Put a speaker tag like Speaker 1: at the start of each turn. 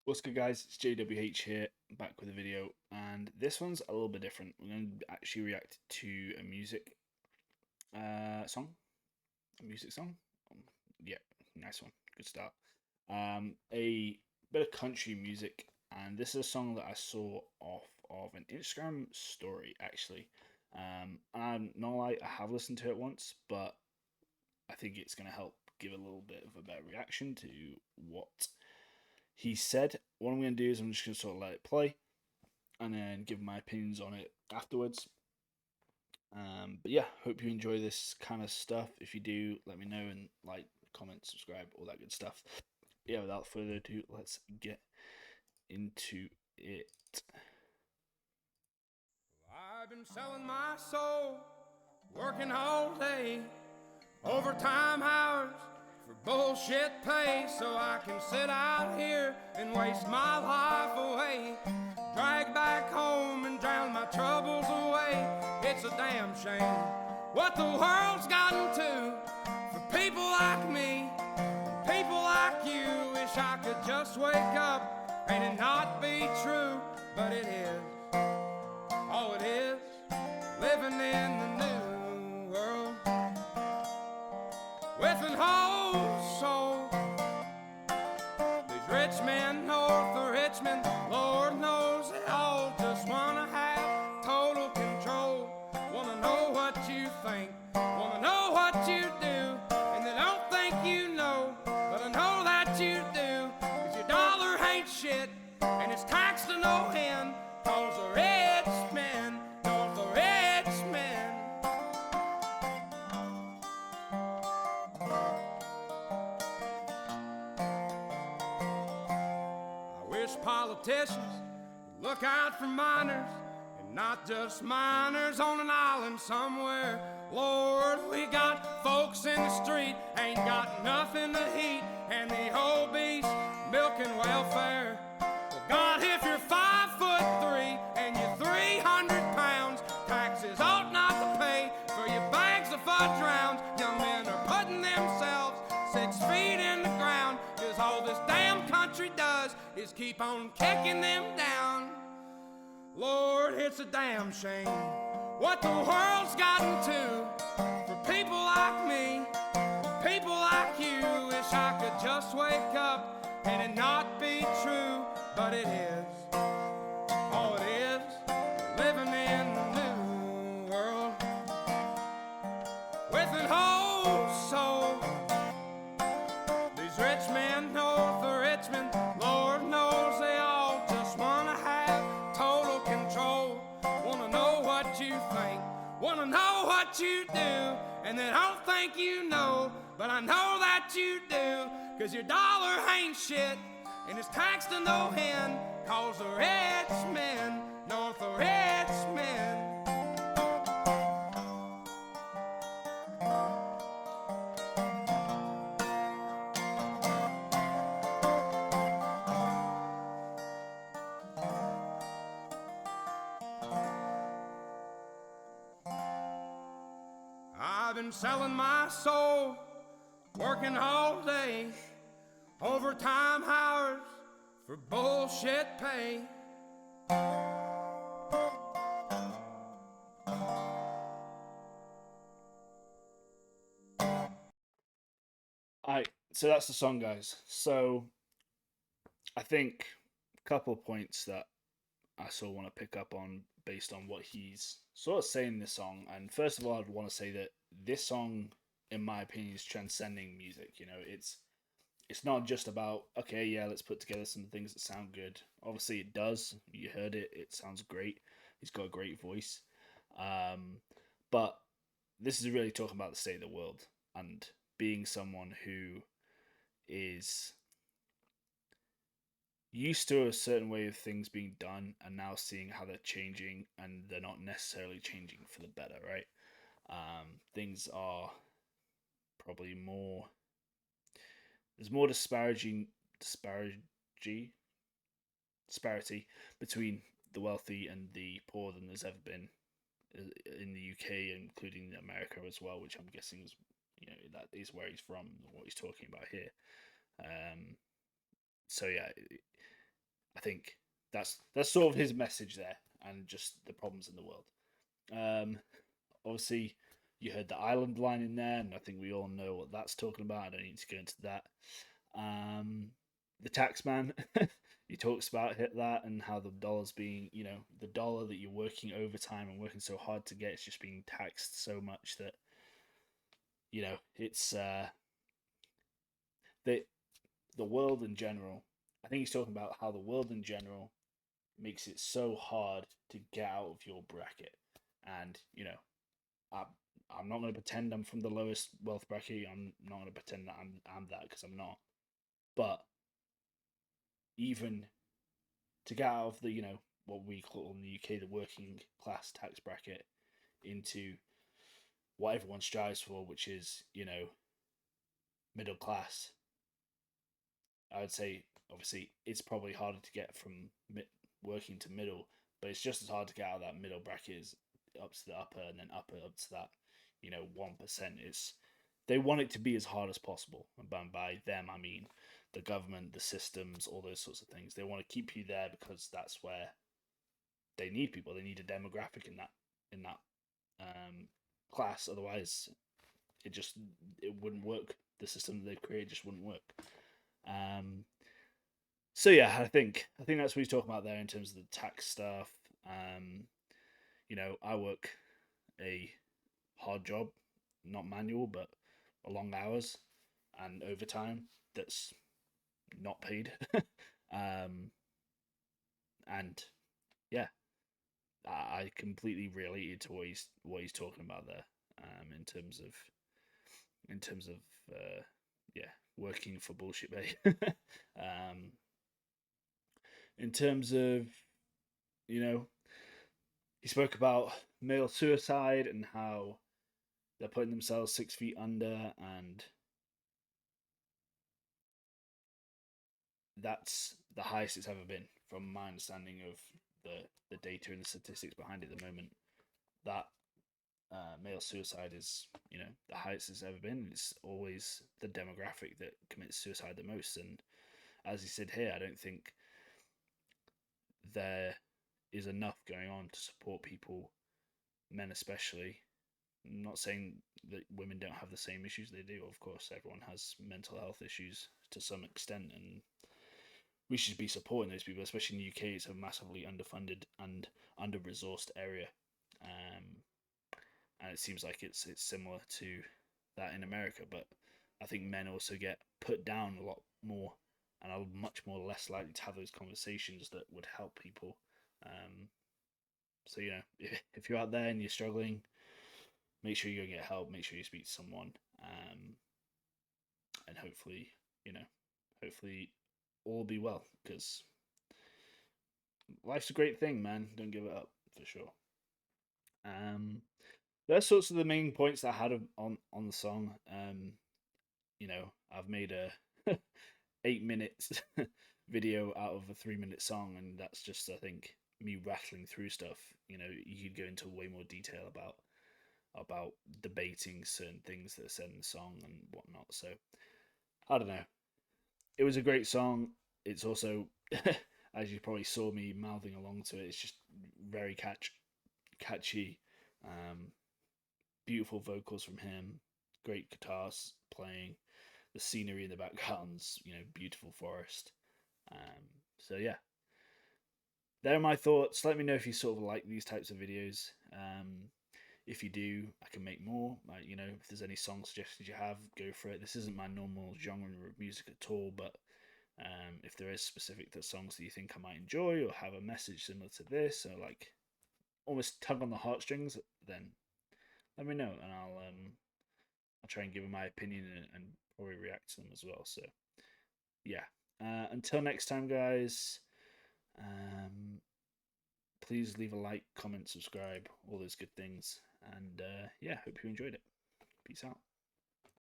Speaker 1: What's good, guys? It's JWH here, back with a video, and this one's a little bit different. We're going to actually react to a music song, a music song. Um, yeah, nice one, good start. A bit of country music, and this is a song that I saw off of an Instagram story actually. And I'm not like I have listened to it once, but I think it's going to help give a little bit of a better reaction to what he said. What I'm going to do is I'm just going to sort of let it play and then give my opinions on it afterwards. But yeah, hope you enjoy this kind of stuff. If you do, let me know and like, comment, subscribe, all that good stuff. Yeah, without further ado, let's get into it.
Speaker 2: I've been selling my soul, working all day, overtime hours for bullshit pay, so I can sit out here and waste my life away, drag back home and drown my troubles away. It's a damn shame what the world's gotten to for people like me, people like you. Wish I could just wake up and it not be true, but it is. Oh, it is living in the new world with an whole soul. These rich men north of Richmond, Lord knows they all just wanna have total control. Wanna know what you think, wanna know what you do, and they don't think you know, but I know that you do. 'Cause your dollar ain't shit, and it's taxed to no end, 'cause the rich men north of Richmond. I wish politicians would look out for minors, and not just minors on an island somewhere. Lord, we got folks in the street, ain't got nothing to eat, and the obese milking welfare. Well, God, if you're 5'3" and you're 300 pounds, taxes ought not to pay for your bags of fudge rounds. Young men are putting themselves 6 feet in the ground, 'cause all this damn country does is keep on kicking them down. Lord, it's a damn shame what the world's gotten to for people like me, people like you. Wish I could just wake up and it not be true, but it is. Oh, it is living in the new world with an whole soul. These rich men north of Richmond, Lord knows they all just wanna have total control. Wanna know what you think, wanna know what you do, and they don't think you know, but I know that you do. 'Cause your dollar ain't shit, and it's taxed to no end, 'cause the rich men north of Richmond. I've been selling my soul, working all day, overtime hours for bullshit pay.
Speaker 1: Alright, so that's the song, guys. So I think a couple of points that I sort of want to pick up on based on what he's sort of saying in this song. And first of all, I'd want to say that this song, in my opinion, is transcending music. You know, it's not just about, okay, yeah, let's put together some things that sound good. Obviously, it does. You heard it. It sounds great. He's got a great voice. Um, but this is really talking about the state of the world and being someone who is used to a certain way of things being done and now seeing how they're changing and they're not necessarily changing for the better, right? Things are probably more, there's more disparity between the wealthy and the poor than there's ever been in the UK, including America as well, which I'm guessing is, that is where he's from, what he's talking about here. So yeah, I think that's sort of his message there, and just the problems in the world. Um, Obviously, you heard the island line in there, and I think we all know what that's talking about. I don't need to go into that. Um, the tax man, he talks about that and how the dollar's being, the dollar that you're working overtime and working so hard to get is just being taxed so much that, it's the the world in general. I think he's talking about how the world in general makes it so hard to get out of your bracket, and I, I'm not going to pretend I'm from the lowest wealth bracket. I'm not going to pretend that I'm that, because I'm not. But even to get out of the what we call in the UK the working class tax bracket into what everyone strives for, which is middle class, I would say obviously it's probably harder to get from working to middle, but it's just as hard to get out of that middle bracket as up to the upper, and then upper up to that 1%. It's They want it to be as hard as possible, and by them I mean the government, the systems, all those sorts of things. They want to keep you there because that's where they need people. They need a demographic in that class. Otherwise, it wouldn't work. The system that they've created just wouldn't work. Um, so yeah, I think that's what he's talking about there in terms of the tax stuff. Um, I work a hard job, not manual, but long hours and overtime that's not paid. um, and yeah, I completely related to what he's talking about there. In terms of yeah, working for bullshit pay. um, in terms of you know, he spoke about male suicide and how they're putting themselves 6 feet under, and that's the highest it's ever been, from my understanding of the data and the statistics behind it at the moment. That male suicide is, the highest it's ever been. It's always the demographic that commits suicide the most. And as he said here, I don't think there is enough going on to support people, men especially. I'm not saying that women don't have the same issues. They do, of course. Everyone has mental health issues to some extent, and we should be supporting those people, especially in the UK. It's a massively underfunded and under-resourced area. Um, and it seems like it's similar to that in America. But I think men also get put down a lot more and are much more less likely to have those conversations that would help people. So if you're out there and you're struggling, make sure you go get help. Make sure you speak to someone, and hopefully all will be well, because life's a great thing, man. Don't give it up, for sure. That's sorts of the main points that I had on the song. I've made a 8 minutes video out of a 3 minute song, and that's just, I think, me rattling through stuff. You could go into way more detail about debating certain things that are said in the song and whatnot. So I don't know. It was a great song. It's also, as you probably saw me mouthing along to it, it's just very catchy. Beautiful vocals from him, great guitars playing, the scenery in the backgrounds, beautiful forest. So yeah, there are my thoughts. Let me know if you sort of like these types of videos. If you do, I can make more. If there's any song suggestions you have, go for it. This isn't my normal genre of music at all, but if there is specific songs that you think I might enjoy or have a message similar to this, or like almost tug on the heartstrings, then let me know, and I'll try and give them my opinion and probably react to them as well. So yeah, until next time, guys. Please leave a like, comment, subscribe, all those good things, and yeah, hope you enjoyed it. Peace out.